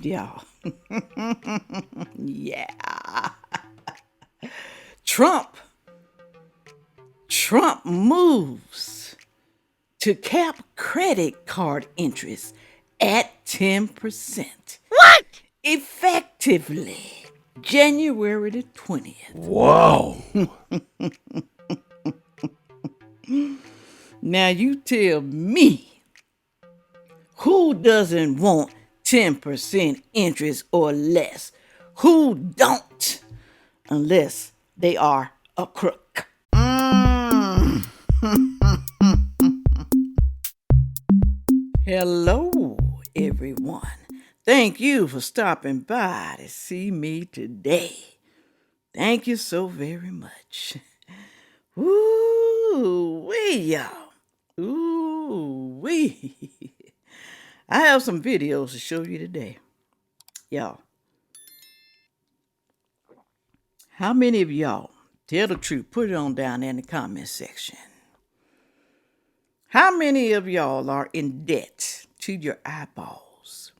y'all. Yeah. Trump. Trump moves to cap credit card interest at 10%. What? Effectively January the 20th. Whoa. Now you tell me, who doesn't want 10% interest or less? Who don't? Unless they are a crook. Hello, everyone. Thank you for stopping by to see me today. Thank you so very much. Ooh-wee, y'all. Ooh-wee. I have some videos to show you today. Y'all, how many of y'all, tell the truth, put it on down there in the comment section. How many of y'all are in debt to your eyeballs?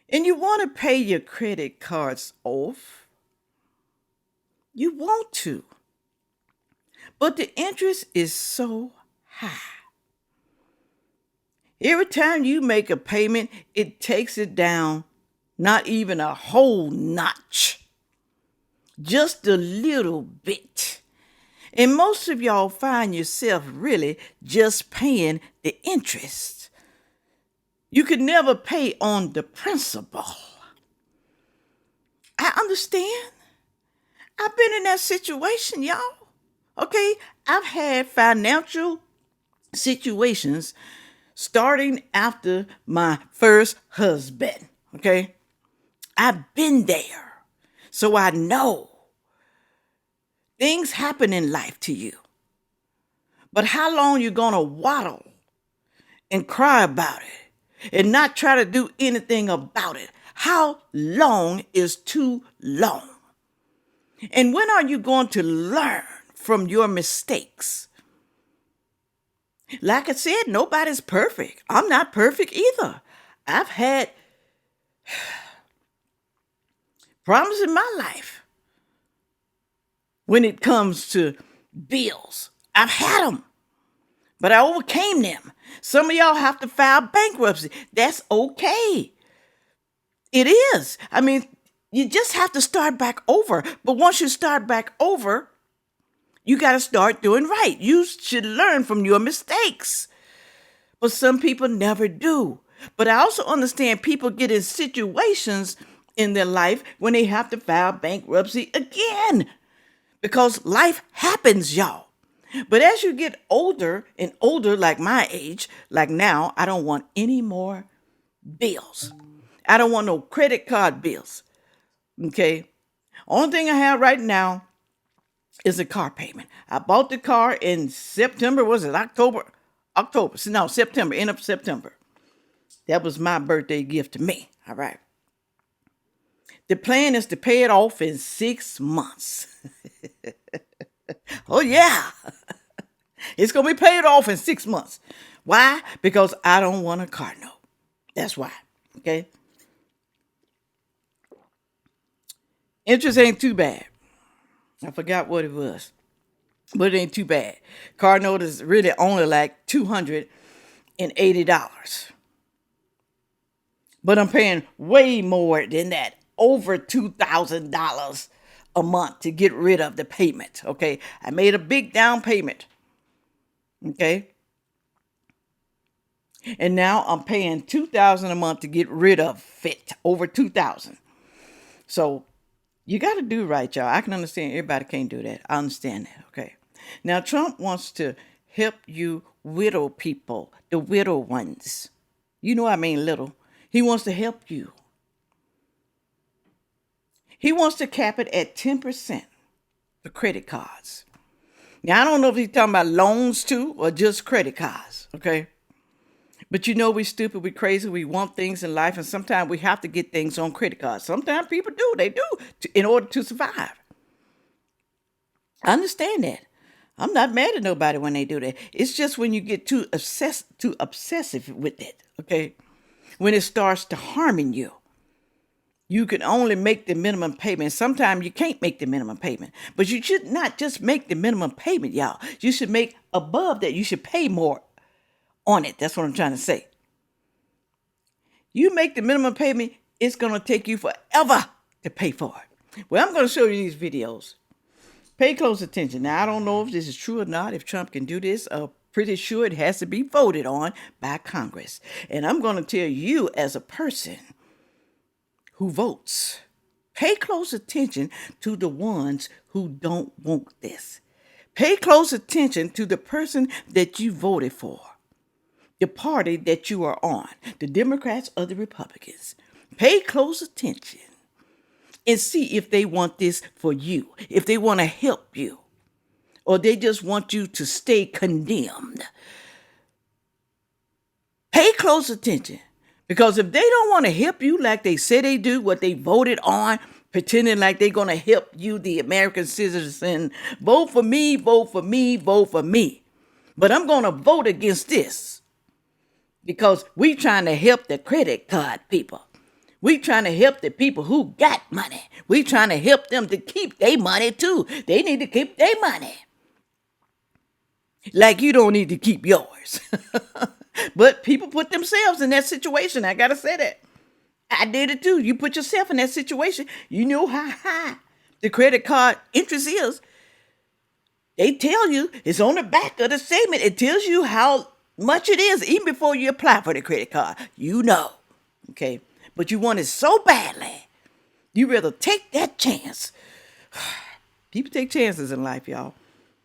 And you want to pay your credit cards off? You want to. But the interest is so high. Every time you make a payment, it takes it down not even a whole notch. Just a little bit. And most of y'all find yourself really just paying the interest. You could never pay on the principal. I understand. I've been in that situation, y'all. Okay? I've had financial situations starting after my first husband. Okay? I've been there. So I know. Things happen in life to you. But how long you gonna waddle and cry about it and not try to do anything about it? How long is too long? And when are you going to learn from your mistakes? Like I said, nobody's perfect. I'm not perfect either. I've had problems in my life. When it comes to bills, I've had them, but I overcame them. Some of y'all have to file bankruptcy. That's okay. It is. I mean, you just have to start back over. But once you start back over, you got to start doing right. You should learn from your mistakes. But some people never do. But I also understand people get in situations in their life when they have to file bankruptcy again. Because life happens, y'all. But as you get older and older, like my age, like now, I don't want any more bills. I don't want no credit card bills. Okay? Only thing I have right now is a car payment. I bought the car in September. Was it October? No, September. End of September. That was my birthday gift to me. All right. The plan is to pay it off in 6 months. Oh, yeah. It's going to be paid off in 6 months. Why? Because I don't want a car note. That's why. Okay? Interest ain't too bad. I forgot what it was. But it ain't too bad. Car note is really only like $280. But I'm paying way more than that. Over $2,000 a month to get rid of the payment. Okay. I made a big down payment. Okay. And now I'm paying $2,000 a month to get rid of it. Over $2,000. So you got to do right, y'all. I can understand everybody can't do that. I understand that. Okay. Now Trump wants to help you widow people, the widow ones. You know I mean little. He wants to help you. He wants to cap it at 10% for credit cards. Now, I don't know if he's talking about loans too or just credit cards, okay? But you know we're stupid, we're crazy, we want things in life, and sometimes we have to get things on credit cards. Sometimes people do, they do, in order to survive. I understand that. I'm not mad at nobody when they do that. It's just when you get too obsessive with it, okay? When it starts to harming you, you can only make the minimum payment. Sometimes you can't make the minimum payment. But you should not just make the minimum payment, y'all. You should make above that. You should pay more on it. That's what I'm trying to say. You make the minimum payment, it's going to take you forever to pay for it. Well, I'm going to show you these videos. Pay close attention. Now, I don't know if this is true or not, if Trump can do this. Pretty sure it has to be voted on by Congress. And I'm going to tell you as a person who votes, pay close attention to the ones who don't want this. Pay close attention to the person that you voted for, the party that you are on, the Democrats or the Republicans. Pay close attention and see if they want this for you, if they want to help you, or they just want you to stay condemned. Pay close attention, because if they don't want to help you like they say they do, what they voted on, pretending like they're going to help you, the American citizen, vote for me, vote for me, vote for me. But I'm going to vote against this because we trying to help the credit card people. We trying to help the people who got money. We trying to help them to keep their money too. They need to keep their money. Like you don't need to keep yours. But people put themselves in that situation. I got to say that. I did it too. You put yourself in that situation. You know how high the credit card interest is. They tell you, it's on the back of the statement. It tells you how much it is even before you apply for the credit card. You know. Okay. But you want it so badly. You rather take that chance. People take chances in life, y'all.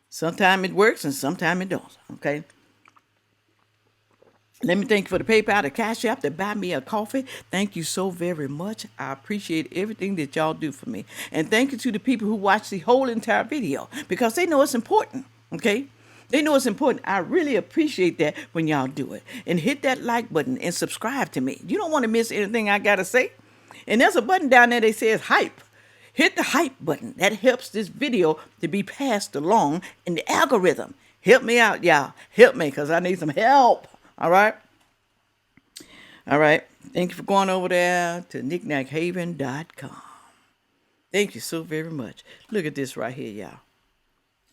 Sometimes it works and sometimes it don't. Okay. Let me thank you for the PayPal, the Cash App, to buy me a coffee. Thank you so very much. I appreciate everything that y'all do for me. And thank you to the people who watch the whole entire video, because they know it's important, okay? They know it's important. I really appreciate that when y'all do it. And hit that like button and subscribe to me. You don't want to miss anything I got to say. And there's a button down there that says hype. Hit the hype button. That helps this video to be passed along in the algorithm. Help me out, y'all. Help me, because I need some help. All right. All right. Thank you for going over there to knickknackhaven.com. Thank you so very much. Look at this right here, y'all.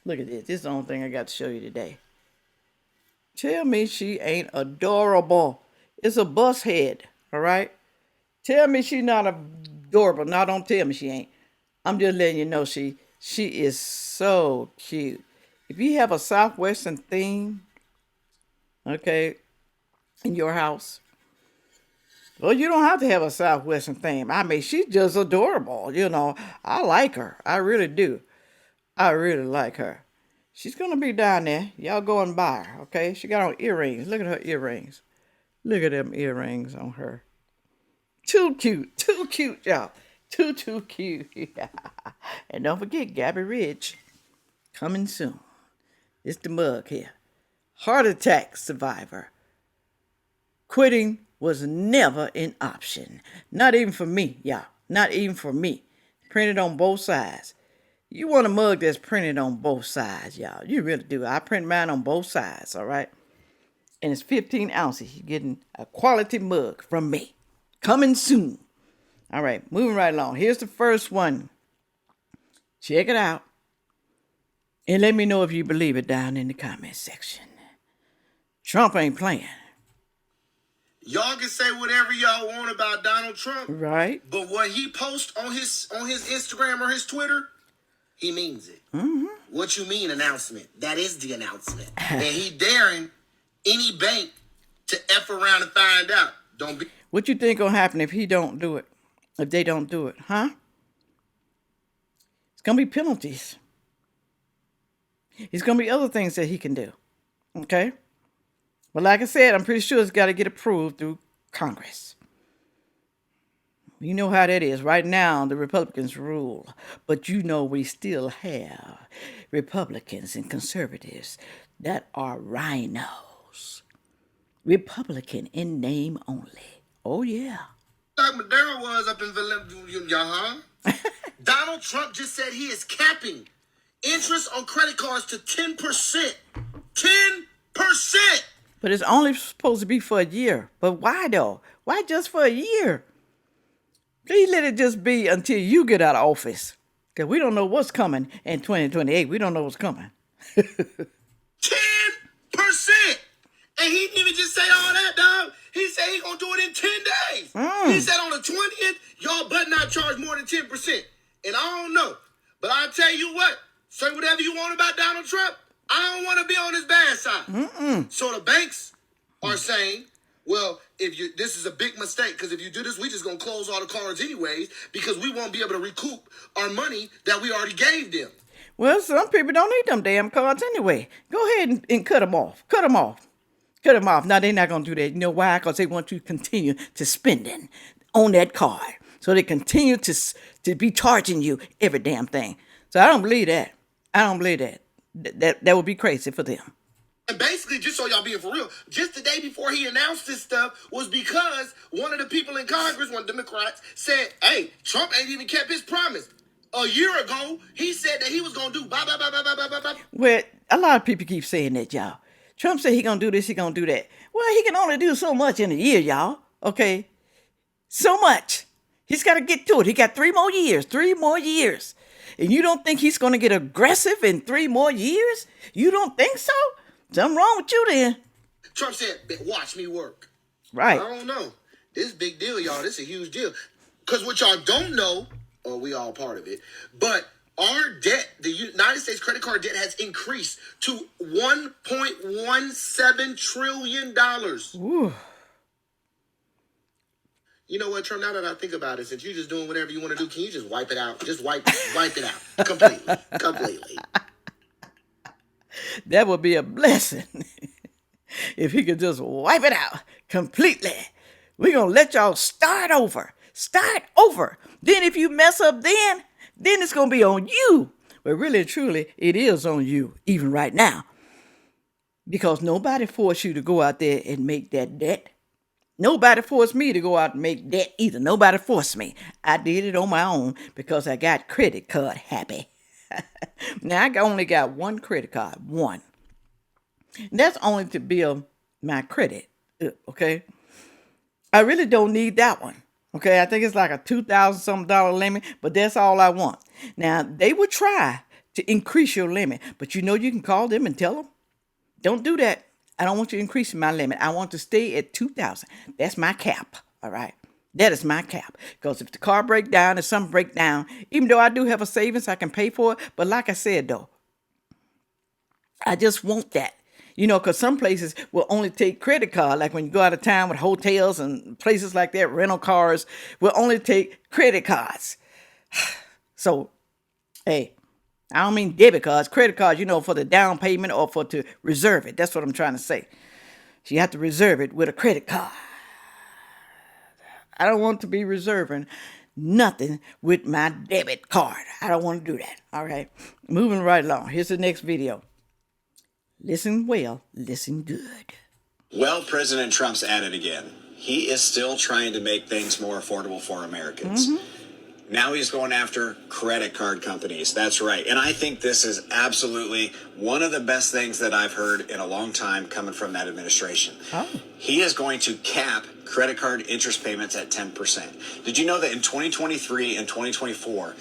Look at this. This is the only thing I got to show you today. Tell me she ain't adorable. It's a bus head. All right. Tell me she not adorable. No, don't tell me she ain't. I'm just letting you know she is so cute. If you have a Southwestern theme, okay, in your house, well, you don't have to have a Southwestern theme. I mean, she's just adorable. You know, I like her. I really do. I really like her. She's going to be down there. Y'all go and buy her, okay? She got on earrings. Look at her earrings. Look at them earrings on her. Too cute, y'all. Too cute. And don't forget, Gabby Ridge, coming soon. It's the mug here. Heart attack survivor. Quitting was never an option. Not even for me, y'all. Not even for me. Printed on both sides. You want a mug that's printed on both sides, y'all. You really do. I print mine on both sides, all right? And it's 15 ounces. You're getting a quality mug from me. Coming soon. All right, moving right along. Here's the first one. Check it out. And let me know if you believe it down in the comment section. Trump ain't playing. Y'all can say whatever y'all want about Donald Trump. Right. But what he posts on his Instagram or his Twitter, he means it. Mm-hmm. What you mean announcement? That is the announcement. And he daring any bank to F around and find out. Don't be. What you think gonna happen if he don't do it? If they don't do it, huh? It's gonna be penalties. It's gonna be other things that he can do. Okay? But like I said, I'm pretty sure it's got to get approved through Congress. You know how that is. Right now, the Republicans rule. But you know we still have Republicans and conservatives that are rhinos. Republican in name only. Oh, yeah. Like Madera was up in Valencia, Donald Trump just said he is capping interest on credit cards to 10%. 10%! But it's only supposed to be for a year. But why though? Why just for a year? Please let it just be until you get out of office. Because we don't know what's coming in 2028. We don't know what's coming. 10%. And he didn't even just say all that, dog. He said he gonna do it in 10 days. He said on the 20th, y'all better not charge more than 10%. And I don't know. But I'll tell you what, say whatever you want about Donald Trump. I don't want to be on his bad side. So the banks are saying, well, this is a big mistake, because if you do this, we just gonna close all the cards anyways, because we won't be able to recoup our money that we already gave them. Well, some people don't need them damn cards anyway. Go ahead and cut them off. Cut them off. Cut them off. Now, they're not going to do that. You know why? Because they want you to continue to spending on that card. So they continue to be charging you every damn thing. So I don't believe that. I don't believe that. That would be crazy for them. And basically, just so y'all being for real, just the day before he announced this stuff was because one of the people in Congress, one of the Democrats, said, hey, Trump ain't even kept his promise. A year ago, he said that he was going to do blah, blah, blah, blah, blah, blah, blah. Well, a lot of people keep saying that, y'all. Trump said he going to do this, he going to do that. Well, he can only do so much in a year, y'all. Okay? So much. He's got to get to it. He got 3 more years. 3 more years. And you don't think he's going to get aggressive in 3 more years? You don't think so? Something wrong with you then. Trump said, watch me work. Right. I don't know. This is a big deal, y'all. This is a huge deal. Because what y'all don't know, or we all part of it, but our debt, the United States credit card debt, has increased to $1.17 trillion. Ooh. You know what, Trump, now that I think about it, since you're just doing whatever you want to do, can you just wipe it out? Just wipe it out. Completely. That would be a blessing. If he could just wipe it out completely. We're going to let y'all start over. Start over. Then if you mess up then it's going to be on you. But really, truly, it is on you, even right now. Because nobody forced you to go out there and make that debt. Nobody forced me to go out and make debt either. Nobody forced me. I did it on my own because I got credit card happy. Now, I only got one credit card. One. And that's only to build my credit up, okay? I really don't need that one. Okay, I think it's like a $2,000-something limit, but that's all I want. Now, they would try to increase your limit, but you know you can call them and tell them, don't do that. I don't want you increasing my limit. I want to stay at $2,000. That's my cap, all right? That is my cap. Because if the car breaks down, if something breaks down, even though I do have a savings, I can pay for it. But like I said, though, I just want that. You know, because some places will only take credit card. Like when you go out of town with hotels and places like that, rental cars will only take credit cards. So, hey, I don't mean debit cards. Credit cards, you know, for the down payment or for to reserve it. That's what I'm trying to say. So you have to reserve it with a credit card. I don't want to be reserving nothing with my debit card. I don't want to do that. All right. Moving right along. Here's the next video. Listen well, listen good. Well, President Trump's at it again. He is still trying to make things more affordable for Americans. Now he's going after credit card companies. That's right. And I think this is absolutely one of the best things that I've heard in a long time coming from that administration. He is going to cap credit card interest payments at 10%. Did you know that in 2023 and 2024,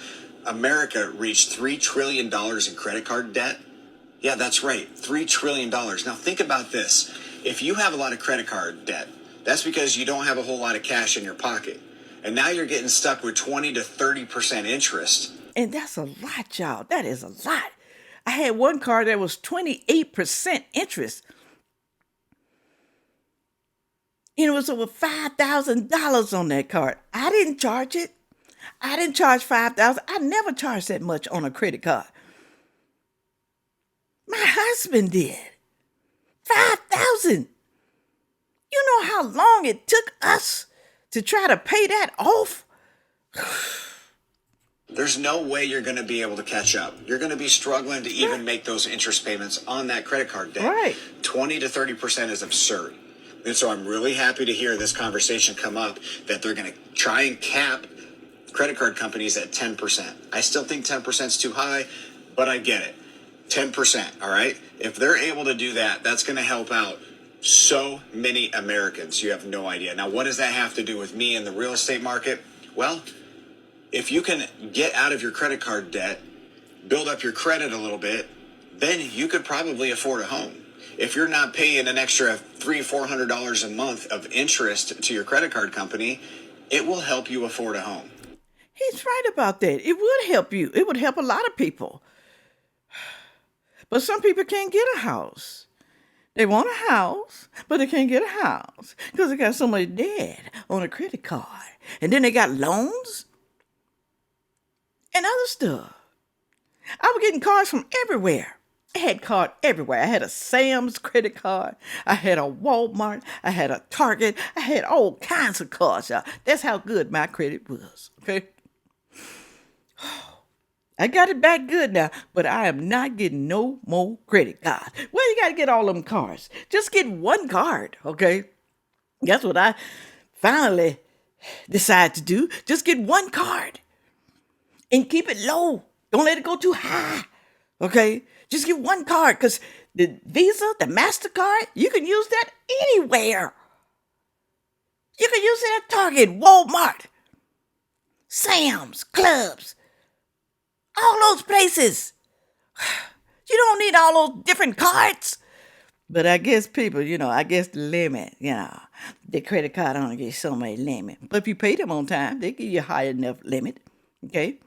America reached $3 trillion in credit card debt? Yeah, that's right. $3 trillion. Now think about this. If you have a lot of credit card debt, that's because you don't have a whole lot of cash in your pocket. And now you're getting stuck with 20 to 30% interest. And that's a lot, y'all. That is a lot. I had one card that was 28% interest. And it was over $5,000 on that card. I didn't charge it. I didn't charge $5,000. I never charged that much on a credit card. My husband did. $5,000. You know how long it took us to try to pay that off? There's no way you're going to be able to catch up. You're going to be struggling to even make those interest payments on that credit card debt. Right. 20 to 30% is absurd. And so I'm really happy to hear this conversation come up that they're going to try and cap credit card companies at 10%. I still think 10% is too high, but I get it. 10%, all right? If they're able to do that, that's going to help out So many Americans, you have no idea. Now, what does that have to do with me in the real estate market? Well, if you can get out of your credit card debt, build up your credit a little bit, then you could probably afford a home. If you're not paying an extra $300-400 a month of interest to your credit card company, it will help you afford a home. He's right about that. It would help you. It would help a lot of people. But some people can't get a house. They want a house, but they can't get a house because they got so much debt on a credit card. And then they got loans and other stuff. I was getting cards from everywhere. I had cards everywhere. I had a Sam's credit card. I had a Walmart. I had a Target. I had all kinds of cards, y'all. That's how good my credit was, okay? I got it back good now, but I am not getting no more credit cards. Well, you got to get all them cards. Just get one card, okay? That's what I finally decided to do. Just get one card and keep it low. Don't let it go too high, okay? Just get one card because the Visa, the MasterCard, you can use that anywhere. You can use it at Target, Walmart, Sam's, clubs. All those places. You don't need all those different cards. But I guess people, I guess the limit, the credit card only gives so many limit. But if you pay them on time, they give you a high enough limit. Okay?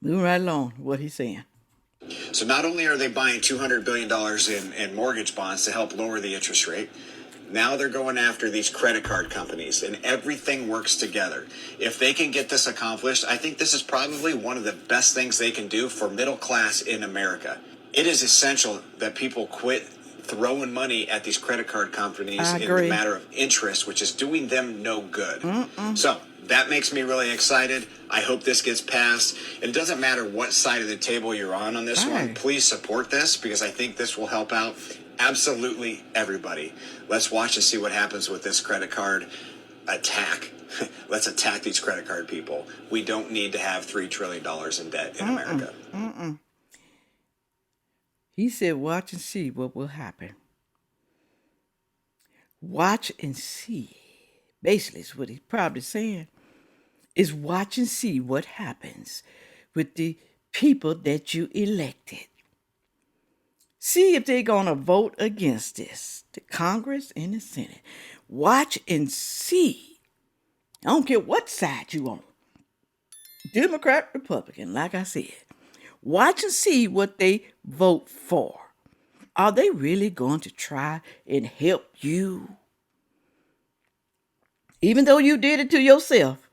Moving right along, what he's saying. So not only are they buying $200 billion in mortgage bonds to help lower the interest rate, now they're going after these credit card companies, and everything works together. If they can get this accomplished, I think this is probably one of the best things they can do for middle class in America. It is essential that people quit throwing money at these credit card companies in the matter of interest, which is doing them no good. So that makes me really excited. I hope this gets passed. And it doesn't matter what side of the table you're on this one. Please support this because I think this will help out absolutely everybody. Let's watch and see what happens with this credit card attack. Let's attack these credit card people. We don't need to have $3 trillion in debt in America. He said, watch and see what will happen. Watch and see. Basically, is what he's probably saying. Is watch and see what happens with the people that you elected. See if they're going to vote against this, the Congress and the Senate. Watch and see. I don't care what side you on. Democrat, Republican, like I said. Watch and see what they vote for. Are they really going to try and help you? Even though you did it to yourself,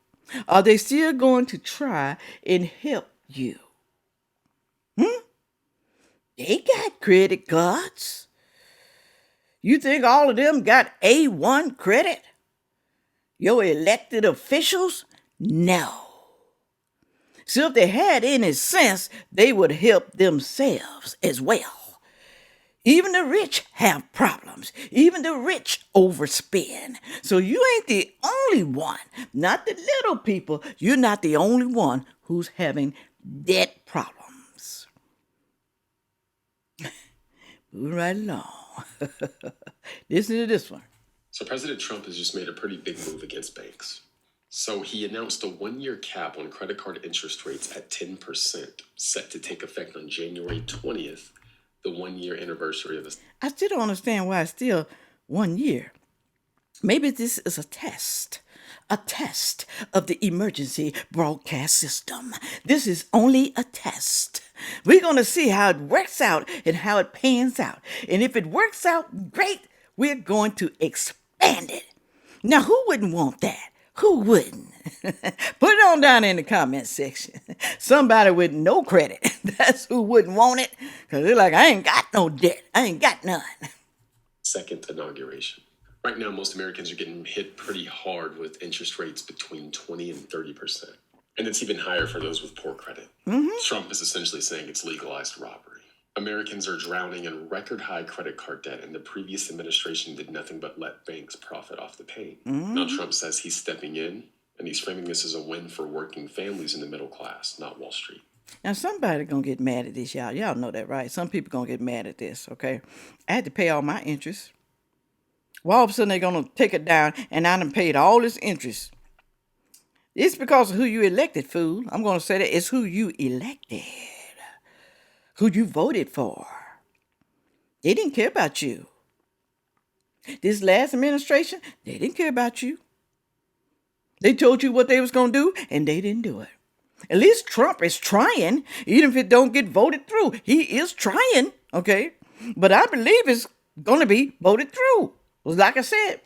are they still going to try and help you? They got credit cards. You think all of them got A1 credit? Your elected officials? No. So if they had any sense, they would help themselves as well. Even the rich have problems. Even the rich overspend. So you ain't the only one, not the little people. You're not the only one who's having debt problems. Moving right along. Listen to this one. So President Trump has just made a pretty big move against banks. So he announced a one-year cap on credit card interest rates at 10%, set to take effect on January 20th, the one-year anniversary of this. I still don't understand why it's still 1 year. Maybe this is a test of the emergency broadcast system. This is only a test. We're going to see how it works out and how it pans out. And if it works out great, we're going to expand it. Now, who wouldn't want that? Who wouldn't? Put it on down in the comment section. Somebody with no credit. That's who wouldn't want it. Because they're like, I ain't got no debt. I ain't got none. Second inauguration. Right now, most Americans are getting hit pretty hard with interest rates between 20 and 30%. And it's even higher for those with poor credit. Trump is essentially saying it's legalized robbery. Americans are drowning in record high credit card debt, and the previous administration did nothing but let banks profit off the pain. Now Trump says he's stepping in, and he's framing this as a win for working families in the middle class, not Wall Street. Now, somebody gonna get mad at this, y'all. Y'all know that, right? Some people gonna get mad at this, okay? I had to pay all my interest. Well, all of a sudden, they're gonna take it down, and I done paid all this interest. It's because of who you elected, fool. I'm gonna say that it's who you elected, who you voted for. They didn't care about you. This last administration, they didn't care about you. They told you what they was gonna do, and they didn't do it. At least Trump is trying, even if it don't get voted through. He is trying, okay? But I believe it's going to be voted through. Like I said,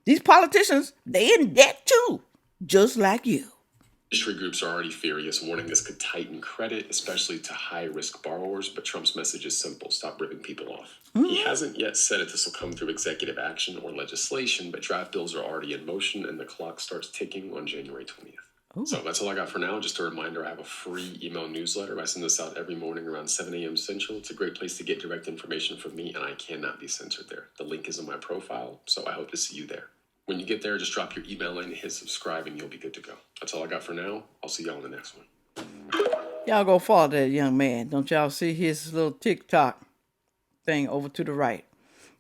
these politicians, they in debt too, just like you. Industry groups are already furious, warning this could tighten credit, especially to high-risk borrowers, but Trump's message is simple: stop ripping people off. He hasn't yet said if this will come through executive action or legislation, but draft bills are already in motion, and the clock starts ticking on January 20th. So that's all I got for now. Just a reminder, I have a free email newsletter. I send this out every morning around 7 a.m. Central. It's a great place to get direct information from me, and I cannot be censored there. The link is in my profile, so I hope to see you there. When you get there, just drop your email in, hit subscribe, and you'll be good to go. That's all I got for now. I'll see y'all in the next one. Y'all go follow that young man. Don't y'all see his little TikTok thing over to the right?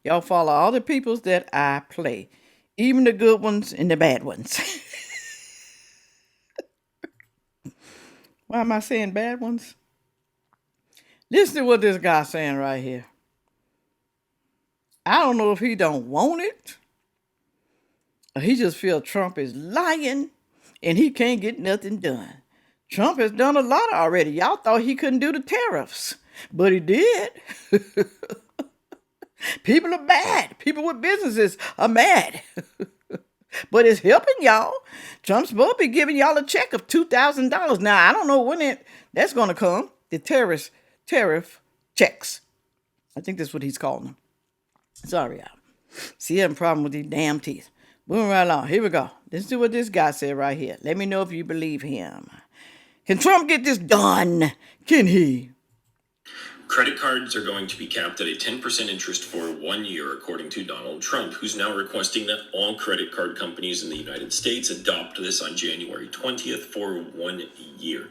Y'all follow all the peoples that I play, even the good ones and the bad ones. Why am I saying bad ones? Listen to what this guy's saying right here. I don't know if he don't want it, or he just feel Trump is lying and he can't get nothing done. Trump has done a lot already. Y'all thought he couldn't do the tariffs, but he did. People are bad. People with businesses are mad. But it's helping y'all. Trump's supposed to be giving y'all a check of $2,000. Now, I don't know when that's going to come. The tariff checks. I think that's what he's calling them. Sorry, y'all. See, having a problem with these damn teeth. Moving right along. Here we go. Let's do what this guy said right here. Let me know if you believe him. Can Trump get this done? Can he? Credit cards are going to be capped at a 10% interest for 1 year, according to Donald Trump, who's now requesting that all credit card companies in the United States adopt this on January 20th for 1 year.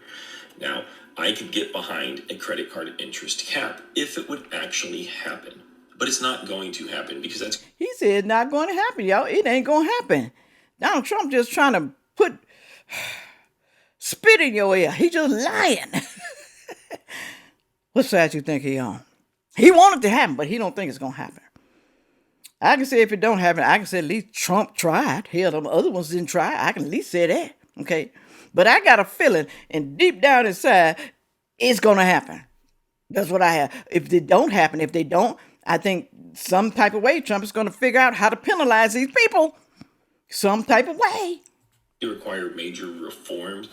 Now, I could get behind a credit card interest cap if it would actually happen. But it's not going to happen because that's... He said it's not going to happen, y'all. It ain't going to happen. Donald Trump just trying to put spit in your ear. He just lying. What side you think he on? He wanted to happen, but he don't think it's going to happen. I can say if it don't happen, I can say at least Trump tried. Hell, the other ones didn't try. I can at least say that, okay? But I got a feeling, and deep down inside, it's going to happen. That's what I have. If it don't happen, if they don't, I think some type of way Trump is going to figure out how to penalize these people. Some type of way. They require major reforms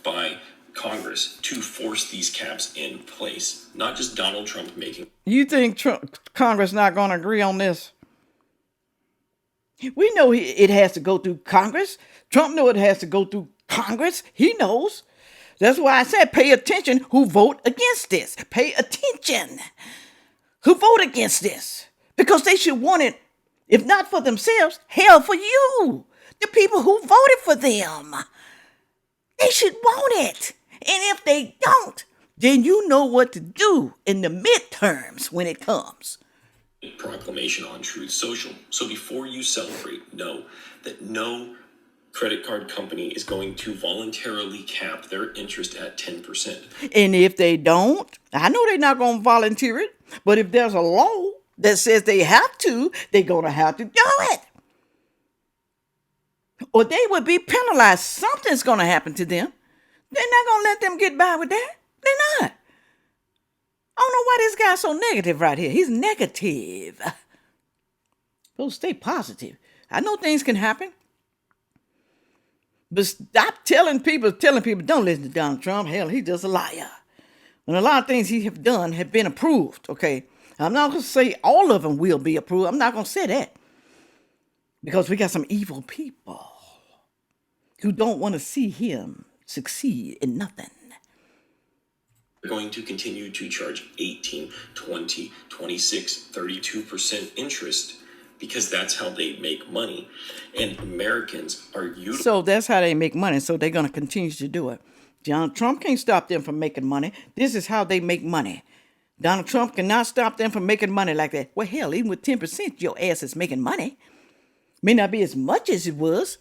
by Congress to force these caps in place, not just Donald Trump making. You think Congress not going to agree on this? We know it has to go through Congress. Trump knows it has to go through Congress. He knows. That's why I said pay attention who vote against this. Pay attention who vote against this. Because they should want it, if not for themselves, hell for you. The people who voted for them. They should want it. And if they don't, then you know what to do in the midterms when it comes. Proclamation on Truth Social. So before you celebrate, know that no credit card company is going to voluntarily cap their interest at 10%. And if they don't, I know they're not going to volunteer it, but if there's a law that says they have to, they're going to have to do it. Or they would be penalized. Something's going to happen to them. They're not going to let them get by with that. They're not. I don't know why this guy's so negative right here. He's negative. Supposed to stay positive. I know things can happen. But stop telling people, don't listen to Donald Trump. Hell, he's just a liar. And a lot of things he have done have been approved, okay? I'm not going to say all of them will be approved. I'm not going to say that. Because we got some evil people who don't want to see him succeed in nothing. They're going to continue to charge 18, 20, 26, 32% interest because that's how they make money. And Americans are So that's how they make money. So they're going to continue to do it. Donald Trump can't stop them from making money. This is how they make money. Donald Trump cannot stop them from making money like that. Well, hell, even with 10%, your ass is making money. May not be as much as it was.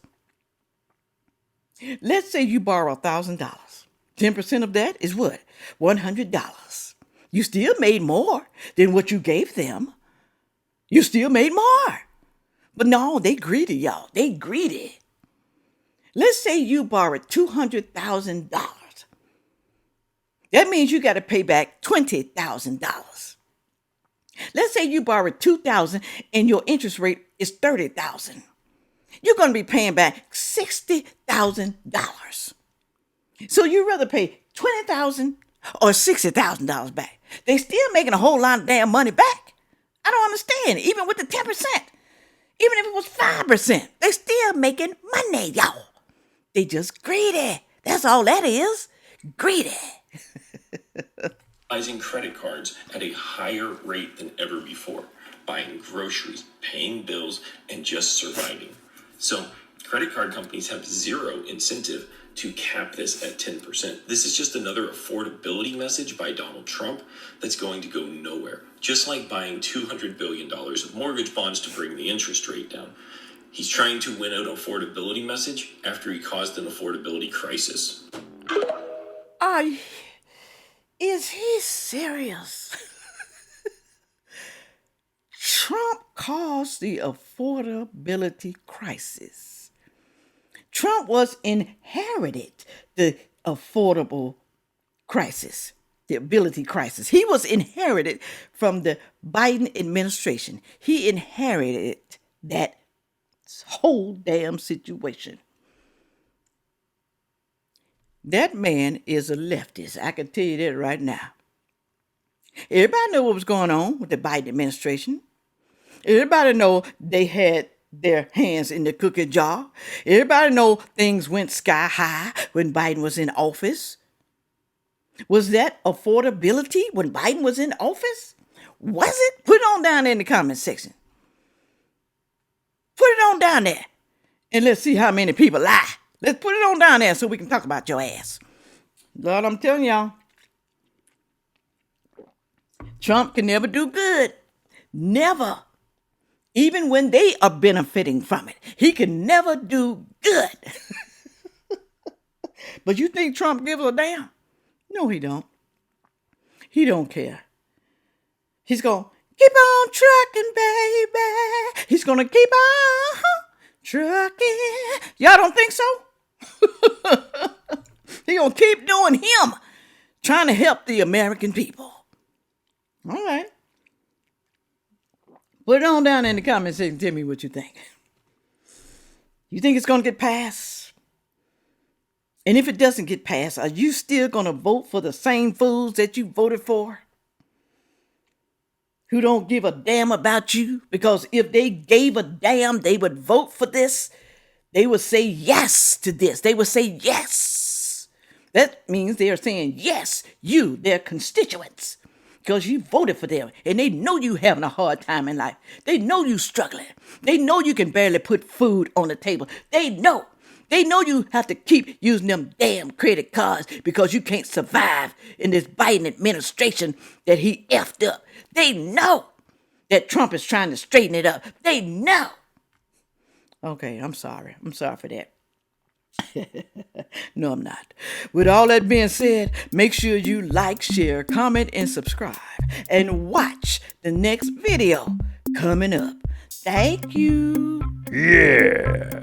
Let's say you borrow $1,000. 10% of that is what? $100. You still made more than what you gave them. You still made more. But no, they greedy, y'all. They greedy. Let's say you borrowed $200,000. That means you got to pay back $20,000. Let's say you borrowed $2,000 and your interest rate is $30,000. You're going to be paying back $60,000. So you'd rather pay $20,000 or $60,000 back. They still making a whole lot of damn money back. I don't understand. Even with the 10%, even if it was 5%, they still making money, y'all. They just greedy. That's all that is. Greedy. Utilizing credit cards at a higher rate than ever before, buying groceries, paying bills, and just surviving. So credit card companies have zero incentive to cap this at 10%. This is just another affordability message by Donald Trump that's going to go nowhere. Just like buying $200 billion of mortgage bonds to bring the interest rate down. He's trying to win an affordability message after he caused an affordability crisis. Is he serious? Trump caused the affordability crisis. Trump was inherited the affordable crisis, the ability crisis. He was inherited from the Biden administration. He inherited that whole damn situation. That man is a leftist. I can tell you that right now. Everybody know what was going on with the Biden administration. Everybody know they had their hands in the cookie jar. Everybody know things went sky high when Biden was in office. Was that affordability when Biden was in office? Was it? Put it on down there in the comment section. Put it on down there. And let's see how many people lie. Let's put it on down there so we can talk about your ass. Lord, I'm telling y'all. Trump can never do good. Never. Even when they are benefiting from it. He can never do good. But you think Trump gives a damn? No, he don't. He don't care. He's going to keep on trucking, baby. He's going to keep on trucking. Y'all don't think so? He going to keep doing him. Trying to help the American people. All right. Put it on down in the comments section and tell me what you think. You think it's going to get passed? And if it doesn't get passed, are you still going to vote for the same fools that you voted for? Who don't give a damn about you? Because if they gave a damn, they would vote for this. They would say yes to this. They would say yes. That means they are saying yes, you, their constituents. Because you voted for them. And they know you having a hard time in life. They know you struggling. They know you can barely put food on the table. They know. They know you have to keep using them damn credit cards because you can't survive in this Biden administration that he effed up. They know that Trump is trying to straighten it up. They know. Okay, I'm sorry. I'm sorry for that. No, I'm not. With all that being said, make sure you like, share, comment, and subscribe. And watch the next video coming up. Thank you. Yeah.